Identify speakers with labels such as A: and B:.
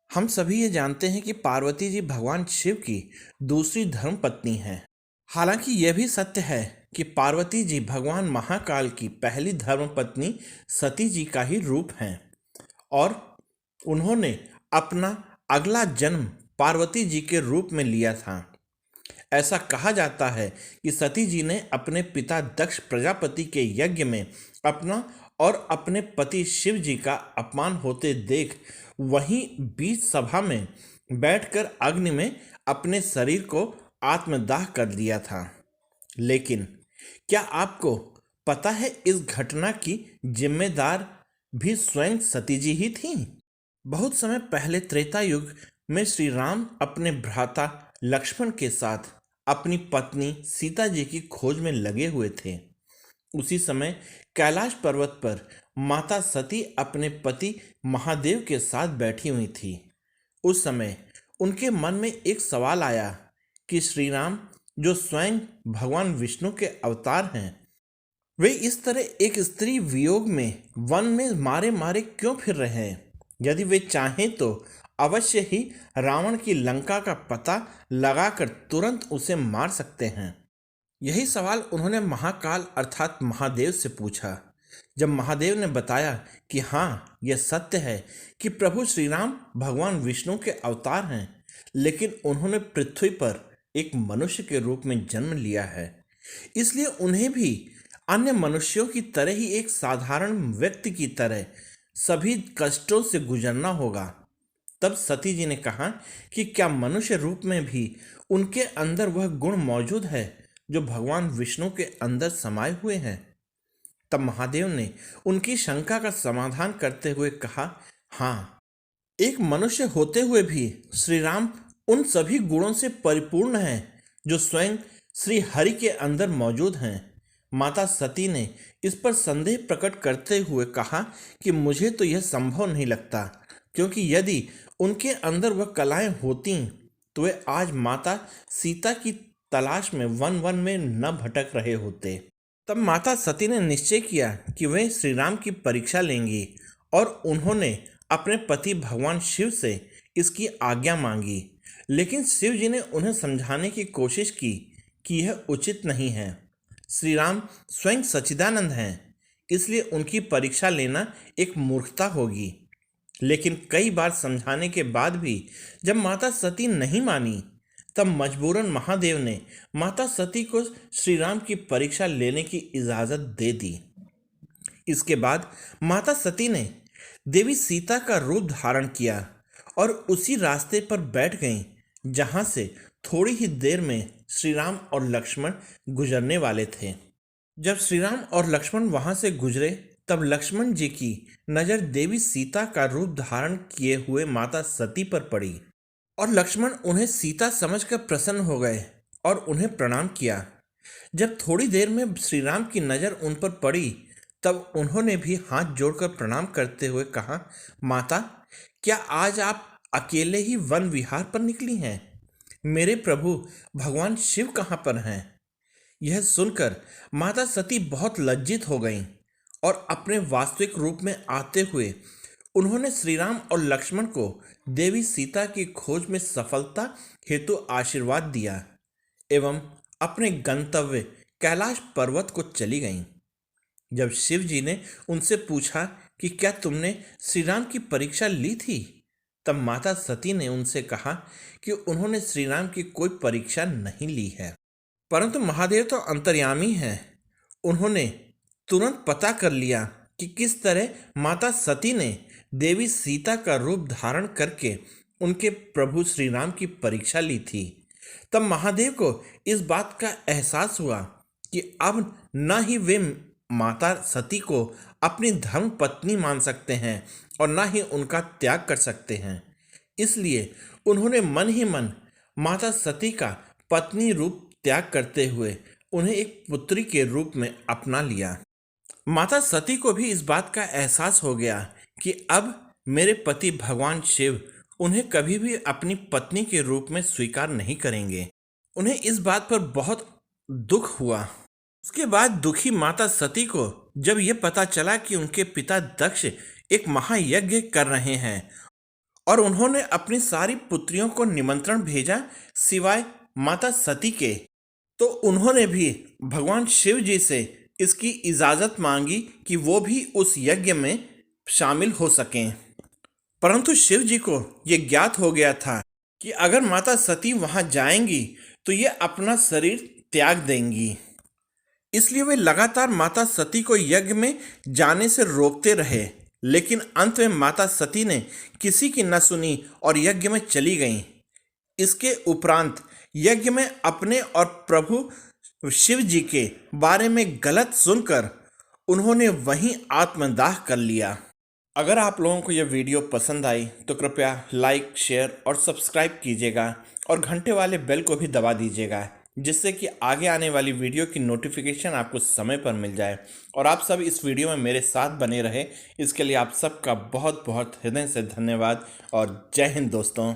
A: हम सभी ये जानते हैं कि पार्वती जी भगवान शिव की दूसरी धर्म पत्नी हैं। हालांकि यह भी सत्य है कि पार्वती जी भगवान महाकाल की पहली धर्म पत्नी सती जी का ही रूप हैं और उन्होंने अपना अगला जन्म पार्वती जी के रूप में लिया था। ऐसा कहा जाता है कि सती जी ने अपने पिता दक्ष प्रजापति के यज्ञ में अपना और अपने पति शिव जी का अपमान होते देख वहीं बीच सभा में बैठकर अग्नि में अपने शरीर को आत्मदाह कर दिया था। लेकिन क्या आपको पता है इस घटना की जिम्मेदार भी स्वयं सती जी ही थीं? बहुत समय पहले त्रेता युग में श्री राम अपने भ्राता लक्ष्मण के साथ अपनी पत्नी सीता जी की खोज में लगे हुए थे। उसी समय कैलाश पर्वत पर माता सती अपने पति महादेव के साथ बैठी हुई थी। उस समय उनके मन में एक सवाल आया कि श्री राम जो स्वयं भगवान विष्णु के अवतार हैं, वे इस तरह एक स्त्री वियोग में वन में मारे मारे क्यों फिर रहे हैं? यदि वे चाहें तो अवश्य ही रावण की लंका का पता लगाकर तुरंत उसे मार सकते हैं। यही सवाल उन्होंने महाकाल अर्थात महादेव से पूछा। जब महादेव ने बताया कि हाँ, यह सत्य है कि प्रभु श्री राम भगवान विष्णु के अवतार हैं, लेकिन उन्होंने पृथ्वी पर एक मनुष्य के रूप में जन्म लिया है, इसलिए उन्हें भी अन्य मनुष्यों की तरह ही एक साधारण व्यक्ति की तरह सभी कष्टों से गुजरना होगा। तब सती जी ने कहा कि क्या मनुष्य रूप में भी उनके अंदर वह गुण मौजूद है जो भगवान विष्णु के अंदर समाये हुए हैं? तब महादेव ने उनकी शंका का समाधान करते हुए कहा, हाँ, एक मनुष्य होते हुए भी श्री राम उन सभी गुणों से परिपूर्ण हैं जो स्वयं श्री हरि के अंदर मौजूद हैं। माता सती ने इस पर संदेह प्रकट करते हुए कहा कि मुझे तो यह संभव नहीं लगता, क्योंकि यदि उनके अंदर वह कलाएं होती तो वे आज माता सीता की तलाश में वन वन में न भटक रहे होते। तब माता सती ने निश्चय किया कि वे श्री राम की परीक्षा लेंगी और उन्होंने अपने पति भगवान शिव से इसकी आज्ञा मांगी। लेकिन शिव जी ने उन्हें समझाने की कोशिश की कि यह उचित नहीं है। श्री राम स्वयं सच्चिदानंद हैं, इसलिए उनकी परीक्षा लेना एक मूर्खता होगी। लेकिन कई बार समझाने के बाद भी जब माता सती नहीं मानी, तब मजबूरन महादेव ने माता सती को श्री राम की परीक्षा लेने की इजाजत दे दी। इसके बाद माता सती ने देवी सीता का रूप धारण किया और उसी रास्ते पर बैठ गईं जहां से थोड़ी ही देर में श्री राम और लक्ष्मण गुजरने वाले थे। जब श्री राम और लक्ष्मण वहां से गुजरे, तब लक्ष्मण जी की नजर देवी सीता का रूप धारण किए हुए माता सती पर पड़ी और लक्ष्मण उन्हें सीता समझकर प्रसन्न हो गए और उन्हें प्रणाम किया। जब थोड़ी देर में श्री राम की नज़र उन पर पड़ी, तब उन्होंने भी हाथ जोड़कर प्रणाम करते हुए कहा, माता, क्या आज आप अकेले ही वन विहार पर निकली हैं? मेरे प्रभु भगवान शिव कहाँ पर हैं? यह सुनकर माता सती बहुत लज्जित हो गईं और अपने वास्तविक रूप में आते हुए उन्होंने श्री राम और लक्ष्मण को देवी सीता की खोज में सफलता हेतु आशीर्वाद दिया एवं अपने गंतव्य कैलाश पर्वत को चली गईं। जब शिव जी ने उनसे पूछा कि क्या तुमने श्री राम की परीक्षा ली थी, तब माता सती ने उनसे कहा कि उन्होंने श्री राम की कोई परीक्षा नहीं ली है, परंतु महादेव तो अंतर्यामी हैं। उन्होंने तुरंत पता कर लिया कि किस तरह माता सती ने देवी सीता का रूप धारण करके उनके प्रभु श्री राम की परीक्षा ली थी। तब महादेव को इस बात का एहसास हुआ कि अब न ही वे माता सती को अपनी धर्म पत्नी मान सकते हैं और न ही उनका त्याग कर सकते हैं। इसलिए उन्होंने मन ही मन माता सती का पत्नी रूप त्याग करते हुए उन्हें एक पुत्री के रूप में अपना लिया। माता सती को भी इस बात का एहसास हो गया कि अब मेरे पति भगवान शिव उन्हें कभी भी अपनी पत्नी के रूप में स्वीकार नहीं करेंगे। उन्हें इस बात पर बहुत दुख हुआ। उसके बाद दुखी माता सती को जब यह पता चला कि उनके पिता दक्ष एक महायज्ञ कर रहे हैं और उन्होंने अपनी सारी पुत्रियों को निमंत्रण भेजा सिवाय माता सती के। तो उन्होंने भी भगवान शिव जी से इसकी इजाज़त मांगी कि वो भी उस यज्ञ में शामिल हो सकें। परंतु शिव जी को ये ज्ञात हो गया था कि अगर माता सती वहां जाएंगी तो ये अपना शरीर त्याग देंगी। इसलिए वे लगातार माता सती को यज्ञ में जाने से रोकते रहे, लेकिन अंत में माता सती ने किसी की न सुनी और यज्ञ में चली गईं। इसके उपरांत यज्ञ में अपने और प्रभु शिव जी के बारे में गलत सुनकर उन्होंने वहीं आत्मदाह कर लिया। अगर आप लोगों को यह वीडियो पसंद आई तो कृपया लाइक, शेयर और सब्सक्राइब कीजिएगा और घंटे वाले बेल को भी दबा दीजिएगा, जिससे कि आगे आने वाली वीडियो की नोटिफिकेशन आपको समय पर मिल जाए। और आप सब इस वीडियो में मेरे साथ बने रहे, इसके लिए आप सबका बहुत बहुत हृदय से धन्यवाद और जय हिंद दोस्तों।